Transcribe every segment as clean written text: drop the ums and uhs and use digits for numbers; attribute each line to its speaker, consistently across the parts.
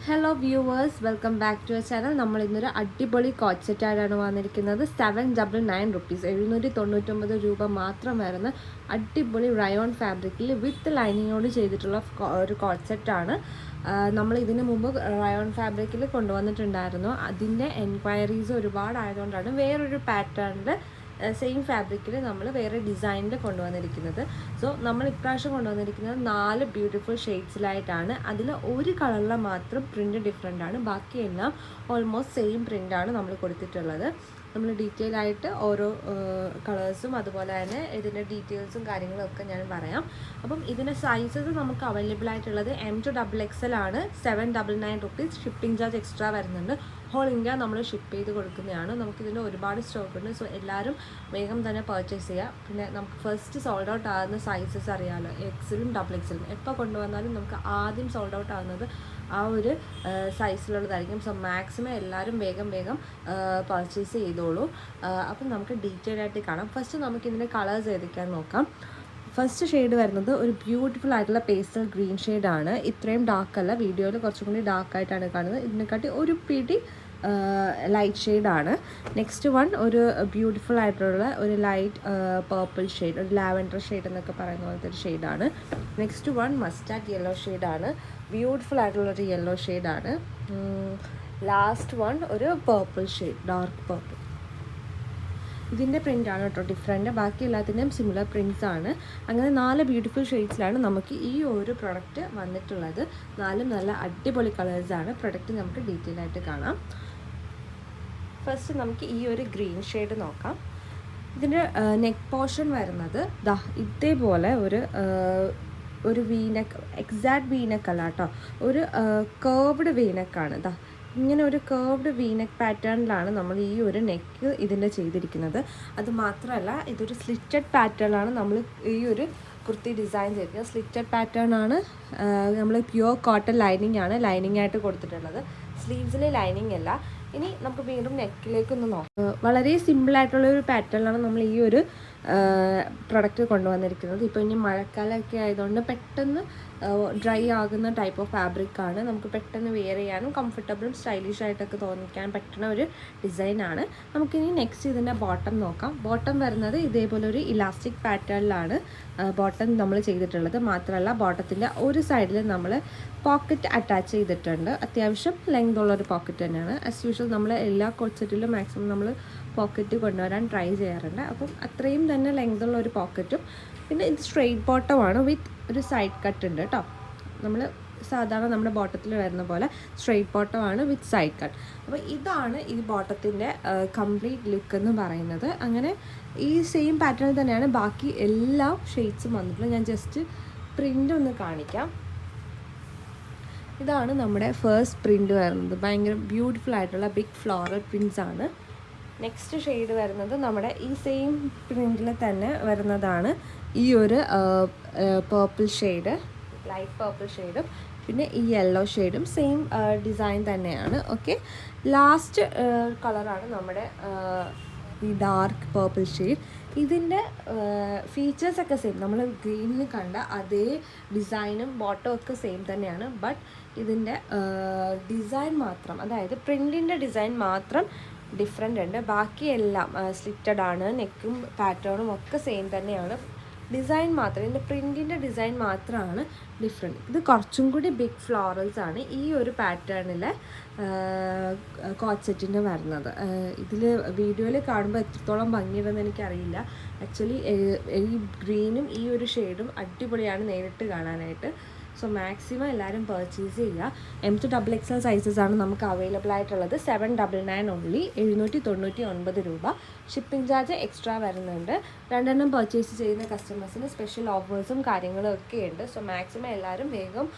Speaker 1: Hello viewers, welcome back to our channel. നമ്മൾ ഇന്നൊരു അടിപൊളി കോട്ട് സെറ്റായിട്ടാണ് വന്നിരിക്കുന്നത്. 799 റുപ്പീസ്, 799 രൂപ മാത്രം വരുന്ന അടിപൊളി റയോൺ ഫാബ്രിക്കിൽ വിത്ത് ലൈനിങ്ങോട് ചെയ്തിട്ടുള്ള ഒരു കോട്ട് സെറ്റാണ്. നമ്മൾ ഇതിന് മുമ്പ് റയോൺ ഫാബ്രിക്കിൽ കൊണ്ടുവന്നിട്ടുണ്ടായിരുന്നു. അതിൻ്റെ എൻക്വയറീസ് ഒരുപാടായതുകൊണ്ടാണ് വേറൊരു പാറ്റേണിൽ സെയിം ഫാബ്രിക്കിൽ നമ്മൾ വേറെ ഡിസൈനിൽ കൊണ്ടുവന്നിരിക്കുന്നത്. സോ നമ്മൾ ഇപ്രാവശ്യം കൊണ്ടുവന്നിരിക്കുന്നത് 4 ബ്യൂട്ടിഫുൾ ഷെയ്ഡ്സിലായിട്ടാണ്. അതിൽ ഒരു കളറിൽ മാത്രം പ്രിൻറ്റ് ഡിഫറെൻ്റ് ആണ്, ബാക്കിയെല്ലാം ഓൾമോസ്റ്റ് സെയിം പ്രിൻ്റാണ് നമ്മൾ കൊടുത്തിട്ടുള്ളത്. നമ്മൾ ഡീറ്റെയിൽ ആയിട്ട് ഓരോ കളേഴ്സും അതുപോലെ തന്നെ ഇതിൻ്റെ ഡീറ്റെയിൽസും കാര്യങ്ങളും ഒക്കെ ഞാൻ പറയാം. അപ്പം ഇതിൻ്റെ സൈസസ് നമുക്ക് അവൈലബിൾ ആയിട്ടുള്ളത് M to XXL ആണ്. 799 റുപ്പീസ്. ഷിപ്പിംഗ് ചാർജ് എക്സ്ട്രാ വരുന്നുണ്ട്. ഹോൾ ഇന്ത്യ നമ്മൾ ഷിപ്പ് ചെയ്ത് കൊടുക്കുന്നതാണ്. നമുക്കിതിൻ്റെ ഒരുപാട് സ്റ്റോക്ക് ഉണ്ട്. സോ എല്ലാവരും വേഗം തന്നെ പർച്ചേസ് ചെയ്യുക. പിന്നെ നമുക്ക് ഫസ്റ്റ് സോൾഡ് ഔട്ട് ആകുന്ന സൈസസ് അറിയാമല്ലോ, XL-ഉം XXL-ഉം. എപ്പോൾ കൊണ്ടുവന്നാലും നമുക്ക് ആദ്യം സോൾഡ് ഔട്ട് ആകുന്നത് ആ ഒരു സൈസിലുള്ളതായിരിക്കും. സോ മാക്സിമം എല്ലാവരും വേഗം പർച്ചേസ് ചെയ്തോളൂ. അപ്പം നമുക്ക് ഡീറ്റെയിൽ ആയിട്ട് കാണാം. ഫസ്റ്റ് നമുക്കിതിൻ്റെ കളേഴ്സ് ഏതൊക്കെയാണെന്ന് നോക്കാം. ഫസ്റ്റ് ഷെയ്ഡ് വരുന്നത് ഒരു ബ്യൂട്ടിഫുൾ ആയിട്ടുള്ള പേസ്റ്റൽ ഗ്രീൻ ഷെയ്ഡാണ്. ഇത്രയും ഡാർക്കല്ല, വീഡിയോയിൽ കുറച്ചും കൂടി ഡാർക്കായിട്ടാണ് കാണുന്നത്. ഇതിനെക്കാട്ടി ഒരു പിടി ലൈറ്റ് ഷെയ്ഡാണ്. നെക്സ്റ്റ് വൺ ഒരു ബ്യൂട്ടിഫുൾ ആയിട്ടുള്ള ഒരു ലൈറ്റ് പേർപ്പിൾ ഷെയ്ഡ്, ഒരു ലാവൻഡർ ഷെയ്ഡ് എന്നൊക്കെ പറയുന്ന പോലത്തെ ഒരു ഷെയ്ഡാണ്. നെക്സ്റ്റ് വൺ മസ്റ്റാർഡ് യെല്ലോ ഷെയ്ഡാണ്. ബ്യൂട്ടിഫുൾ ആയിട്ടുള്ളൊരു യെല്ലോ ഷെയ്ഡാണ്. ലാസ്റ്റ് വൺ ഒരു പേർപ്പിൾ ഷെയ്ഡ്, ഡാർക്ക് പേർപ്പിൾ. ഇതിൻ്റെ പ്രിൻ്റാണ് കേട്ടോ ഡിഫറെൻറ്റ്, ബാക്കി എല്ലാത്തിൻ്റെയും സിമിലർ പ്രിൻറ്റ്സ് ആണ്. അങ്ങനെ 4 ബ്യൂട്ടിഫുൾ ഷെയ്ഡ്സിലാണ് നമുക്ക് ഈ ഒരു പ്രൊഡക്റ്റ് വന്നിട്ടുള്ളത്. 4 നല്ല അടിപൊളി കളേഴ്സാണ്. പ്രൊഡക്റ്റ് നമുക്ക് ഡീറ്റെയിൽ ആയിട്ട് കാണാം. ഫസ്റ്റ് നമുക്ക് ഈ ഒരു ഗ്രീൻ ഷെയ്ഡ് നോക്കാം. ഇതിൻ്റെ നെക്ക് പോർഷൻ വരുന്നത് ഇതേപോലെ ഒരു വീനെക്ക്, എക്സാക്ട് വീനെക്ക് അല്ല കേട്ടോ, ഒരു കേർവ്ഡ് വീനെക്കാണ്. ഇങ്ങനെ ഒരു കേർവ്ഡ് വീനെക്ക് പാറ്റേണിലാണ് നമ്മൾ ഈ ഒരു നെക്ക് ഇതിൻ്റെ ചെയ്തിരിക്കുന്നത്. അത് മാത്രമല്ല, ഇതൊരു സ്ലിറ്റഡ് പാറ്റേണിലാണ് നമ്മൾ ഈ ഒരു കുർത്തി ഡിസൈൻ ചെയ്തിരിക്കുന്നത്. സ്ലിറ്റഡ് പാറ്റേൺ ആണ്. നമ്മൾ പ്യുവർ കോട്ടൺ ലൈനിങ് ആണ് ലൈനിങ് ആയിട്ട് കൊടുത്തിട്ടുള്ളത്. സ്ലീവ്സിൽ ലൈനിങ് അല്ല. ഇനി നമുക്ക് വീണ്ടും നെക്കിലേക്കൊന്ന് നോക്കാം. വളരെ സിമ്പിളായിട്ടുള്ള ഒരു പാറ്റേണിലാണ് നമ്മൾ ഈ ഒരു പ്രൊഡക്റ്റ് കൊണ്ടുവന്നിരിക്കുന്നത്. ഇപ്പോൾ ഇനി മഴക്കാലമൊക്കെ ആയതുകൊണ്ട് പെട്ടെന്ന് ഡ്രൈ ആകുന്ന ടൈപ്പ് ഓഫ് ഫാബ്രിക്കാണ്. നമുക്ക് പെട്ടെന്ന് വെയർ ചെയ്യാനും കംഫർട്ടബിളും സ്റ്റൈലിഷ് ആയിട്ടൊക്കെ തോന്നിക്കാൻ പറ്റുന്ന ഒരു ഡിസൈനാണ്. നമുക്കിനി നെക്സ്റ്റ് ഇതിൻ്റെ ബോട്ടം നോക്കാം. ബോട്ടം വരുന്നത് ഇതേപോലെ ഒരു ഇലാസ്റ്റിക് പാറ്റേണിലാണ് ബോട്ടം നമ്മൾ ചെയ്തിട്ടുള്ളത്. മാത്രമല്ല, ബോട്ടത്തിൻ്റെ ഒരു സൈഡിൽ നമ്മൾ പോക്കറ്റ് അറ്റാച്ച് ചെയ്തിട്ടുണ്ട്. അത്യാവശ്യം ലെങ്ത് ഉള്ളൊരു പോക്കറ്റ് തന്നെയാണ്. ആസ് യൂഷ്വൽ നമ്മൾ എല്ലാ കോട്ട് സെറ്റിലും മാക്സിമം നമ്മൾ പോക്കറ്റ് കൊണ്ടുവരാൻ ട്രൈ ചെയ്യാറുണ്ട്. അപ്പം അത്രയും തന്നെ ലെങ്ത് ഉള്ള ഒരു പോക്കറ്റും. പിന്നെ ഇത് സ്ട്രെയിറ്റ് ബോട്ടമാണ് വിത്ത് ഒരു സൈഡ് കട്ട് ഉണ്ട് കേട്ടോ. നമ്മൾ സാധാരണ നമ്മുടെ ബോട്ടത്തിൽ വരുന്ന പോലെ സ്ട്രെയിറ്റ് ബോട്ടമാണ് വിത്ത് സൈഡ് കട്ട്. അപ്പോൾ ഇതാണ് ഈ ബോട്ടത്തിൻ്റെ കംപ്ലീറ്റ് ലുക്ക് എന്ന് പറയുന്നത്. അങ്ങനെ ഈ സെയിം പാറ്റേണിൽ തന്നെയാണ് ബാക്കി എല്ലാ ഷെയ്ഡ്സും വന്നിട്ടുള്ളത്. ഞാൻ ജസ്റ്റ് പ്രിൻ്റ് ഒന്ന് കാണിക്കാം. ഇതാണ് നമ്മുടെ ഫസ്റ്റ് പ്രിൻ്റ് വരുന്നത്. ഭയങ്കര ബ്യൂട്ടിഫുൾ ആയിട്ടുള്ള ബിഗ് ഫ്ലോറൽ പ്രിൻറ്റ്സ് ആണ്. നെക്സ്റ്റ് ഷെയ്ഡ് വരുന്നത് നമ്മുടെ ഈ സെയിം പ്രിൻറ്റിൽ തന്നെ വരുന്നതാണ് ഈ ഒരു പേർപ്പിൾ ഷെയ്ഡ്, ലൈറ്റ് പേർപ്പിൾ ഷെയ്ഡും പിന്നെ ഈ യെല്ലോ ഷെയ്ഡും സെയിം ഡിസൈൻ തന്നെയാണ്. ഓക്കെ, ലാസ്റ്റ് കളറാണ് നമ്മുടെ ഈ ഡാർക്ക് പേർപ്പിൾ ഷെയ്ഡ്. ഇതിൻ്റെ ഫീച്ചേഴ്സൊക്കെ സെയിം, നമ്മൾ ഗ്രീനിൽ കണ്ട അതേ ഡിസൈനും ബോട്ടം ഒക്കെ സെയിം തന്നെയാണ്. ബട്ട് ഇതിൻ്റെ ഡിസൈൻ മാത്രം, അതായത് പ്രിൻറ്റിൻ്റെ ഡിസൈൻ മാത്രം ഡിഫറെൻ്റ് ഉണ്ട്. ബാക്കിയെല്ലാം സ്ലിറ്റഡ് ആണ്. നെക്കും പാറ്റേണും ഒക്കെ സെയിം തന്നെയാണ്. ഡിസൈൻ മാത്രം, ഇതിൻ്റെ പ്രിൻറ്റിൻ്റെ ഡിസൈൻ മാത്രമാണ് ഡിഫറെൻറ്റ്. ഇത് കുറച്ചും കൂടി ബിഗ് ഫ്ലോറൽസ് ആണ് ഈ ഒരു പാറ്റേണിലെ കോട്ട് സെറ്റിന് വരുന്നത്. ഇതിൽ വീഡിയോയിൽ കാണുമ്പോൾ എത്രത്തോളം ഭംഗിയുണ്ടെന്ന് എനിക്കറിയില്ല. ആക്ച്വലി ഈ ഗ്രീനും ഈ ഒരു ഷെയ്ഡും അടിപൊളിയാണ് നേരിട്ട് കാണാനായിട്ട്. സോ മാക്സിമം എല്ലാവരും പർച്ചേസ് ചെയ്യുക. M to XXL സൈസസ് ആണ് നമുക്ക് അവൈലബിൾ ആയിട്ടുള്ളത്. 799 ഓൺലി, 799 രൂപ. ഷിപ്പിംഗ് ചാർജ് എക്സ്ട്രാ വരുന്നുണ്ട്. 2 പർച്ചേസ് ചെയ്യുന്ന കസ്റ്റമേഴ്സിന് സ്പെഷ്യൽ ഓഫേഴ്സും കാര്യങ്ങളും ഒക്കെ ഉണ്ട്. സോ മാക്സിമം എല്ലാവരും വേഗം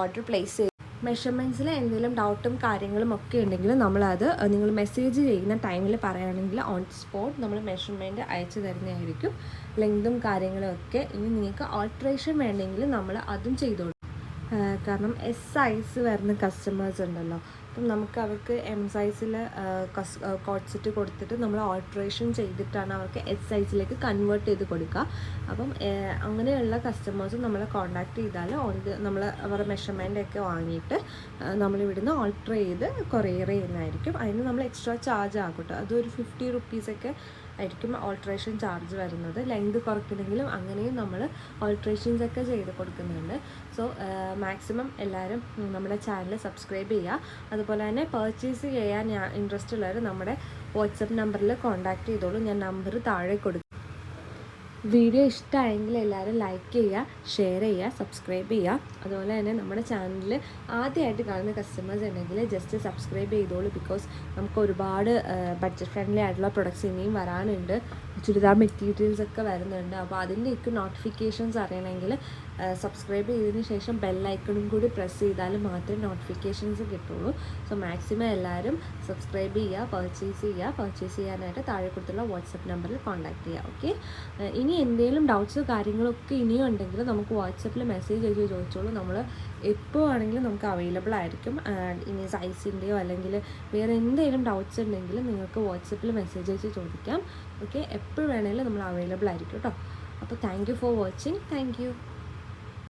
Speaker 1: ഓർഡർ പ്ലേസ് ചെയ്യും. മെഷർമെൻറ്റ്സിൽ എന്തെങ്കിലും ഡൗട്ടും കാര്യങ്ങളും ഒക്കെ ഉണ്ടെങ്കിൽ നമ്മളത് നിങ്ങൾ മെസ്സേജ് ചെയ്യുന്ന ടൈമിൽ പറയുകയാണെങ്കിൽ ഓൺ സ്പോട്ട് നമ്മൾ മെഷർമെൻറ്റ് അയച്ചു തരുന്നതായിരിക്കും. ലെങ്തും കാര്യങ്ങളും ഒക്കെ. ഇനി നിങ്ങൾക്ക് ഓൾട്രേഷൻ വേണമെങ്കിൽ നമ്മൾ അതും ചെയ്തു കൊടുക്കും. കാരണം എസ് സൈസ് വരുന്ന കസ്റ്റമേഴ്സ് ഉണ്ടല്ലോ, അപ്പം നമുക്ക് അവർക്ക് എം സൈസിൽ കോട്ട് സെറ്റ് കൊടുത്തിട്ട് നമ്മൾ ഓൾട്രേഷൻ ചെയ്തിട്ടാണ് അവർക്ക് എസ് സൈസിലേക്ക് കൺവേർട്ട് ചെയ്ത് കൊടുക്കുക. അപ്പം അങ്ങനെയുള്ള കസ്റ്റമേഴ്സ് നമ്മളെ കോൺടാക്ട് ചെയ്താൽ നമ്മൾ അവരുടെ മെഷർമെൻ്റൊക്കെ വാങ്ങിയിട്ട് നമ്മളിവിടുന്ന് ഓൾട്ടർ ചെയ്ത് കൊറിയർ ചെയ്യുന്നതായിരിക്കും. അതിന് നമ്മൾ എക്സ്ട്രാ ചാർജ് ആകട്ടെ, അതൊരു 50 റുപ്പീസൊക്കെ ആയിരിക്കും ഓൾട്രേഷൻ ചാർജ് വരുന്നത്. ലെങ്ത് കുറയ്ക്കണമെങ്കിലും അങ്ങനെയും നമ്മൾ ഓൾട്രേഷൻസ് ഒക്കെ ചെയ്ത് കൊടുക്കുന്നുണ്ട്. സോ മാക്സിമം എല്ലാവരും നമ്മുടെ ചാനൽ സബ്സ്ക്രൈബ് ചെയ്യുക. അതുപോലെ തന്നെ പർച്ചേസ് ചെയ്യാൻ ഇൻട്രസ്റ്റ് ഉള്ളവർ നമ്മുടെ വാട്സപ്പ് നമ്പറിൽ കോൺടാക്ട് ചെയ്തോളൂ. ഞാൻ നമ്പർ താഴെ കൊടുക്കും. വീഡിയോ ഇഷ്ടമായെങ്കിൽ എല്ലാവരും ലൈക്ക് ചെയ്യുക, ഷെയർ ചെയ്യുക, സബ്സ്ക്രൈബ് ചെയ്യുക. അതുപോലെ തന്നെ നമ്മുടെ ചാനലിൽ ആദ്യമായിട്ട് കാണുന്ന കസ്റ്റമേഴ്സ് ഉണ്ടെങ്കിൽ ജസ്റ്റ് സബ്സ്ക്രൈബ് ചെയ്തോളൂ. ബിക്കോസ് നമുക്ക് ഒരുപാട് ബഡ്ജറ്റ് ഫ്രണ്ട്ലി ആയിട്ടുള്ള പ്രൊഡക്ട്സ് ഇനിയും വരാനുണ്ട്. ചുരിദാർ മെറ്റീരിയൽസ് ഒക്കെ വരുന്നുണ്ട്. അപ്പോൾ അതിൻ്റെയൊക്കെ നോട്ടിഫിക്കേഷൻസ് അറിയണമെങ്കിൽ സബ്സ്ക്രൈബ് ചെയ്തതിന് ശേഷം ബെല്ലൈക്കണും കൂടി പ്രസ് ചെയ്താൽ മാത്രമേ നോട്ടിഫിക്കേഷൻസ് കിട്ടുള്ളൂ. സോ മാക്സിമം എല്ലാവരും സബ്സ്ക്രൈബ് ചെയ്യുക, പർച്ചേസ് ചെയ്യാനായിട്ട് താഴെ കൊടുത്തുള്ള വാട്സപ്പ് നമ്പറിൽ കോൺടാക്ട് ചെയ്യുക. ഓക്കെ, ഇനി എന്തെങ്കിലും ഡൗട്ട്സ് കാര്യങ്ങളൊക്കെ ഇനിയും ഉണ്ടെങ്കിൽ നമുക്ക് വാട്സപ്പിൽ മെസ്സേജ് അയച്ച് ചോദിച്ചോളൂ. നമ്മൾ എപ്പോൾ ആണെങ്കിലും നമുക്ക് അവൈലബിൾ ആയിരിക്കും. ഇനി സൈസിൻ്റെയോ അല്ലെങ്കിൽ വേറെ എന്തെങ്കിലും ഡൗട്ട്സ് ഉണ്ടെങ്കിൽ നിങ്ങൾക്ക് വാട്സപ്പിൽ മെസ്സേജ് അയച്ച് ചോദിക്കാം. ഓക്കെ, എപ്പോൾ വേണമെങ്കിലും നമ്മൾ അവൈലബിൾ ആയിരിക്കും കേട്ടോ. അപ്പോൾ thank you for watching. Thank you.